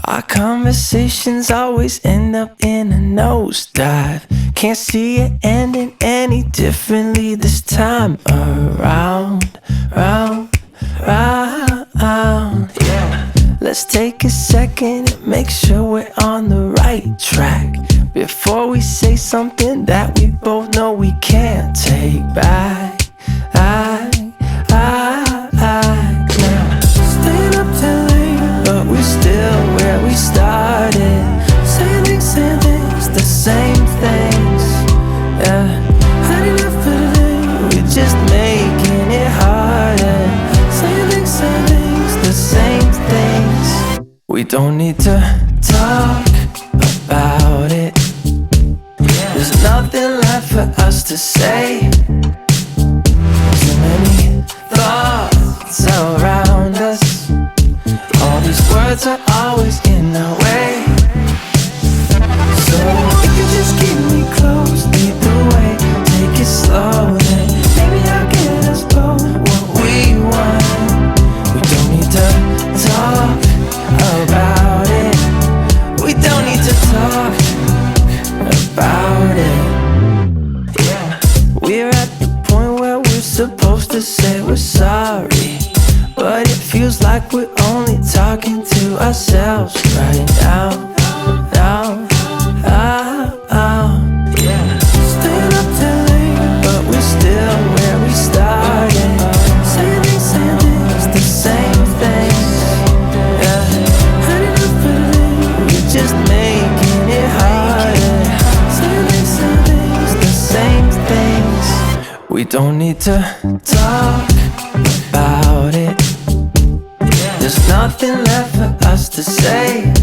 Our conversations always end up in a nosedive. Can't see it ending any differently this time around, round. Let's take a second and make sure we're on the right track before we say something that we both know we can't take back. Now, staying up till late, but we're still where we started. Saying things, the same things. Yeah, had enough for today. We're just making it harder. Saying things, the same things. We don't need to talk about it. There's nothing left for us to say. So many thoughts around us. All these words are always in our way. So if you just keep me close, lead the way, take it slow, then maybe I'll get us both what we want. We don't need to talk about it. We don't need to talk about it. We're at the point where we're supposed to say we're sorry, but it feels like we're only talking to ourselves right now. Staying up till late, but we're still where we started. Saying things, the same things. Yeah, had enough for today. We're just making it harder. Saying things, the same things. We don't need to talk about it. There's nothing left for us to say.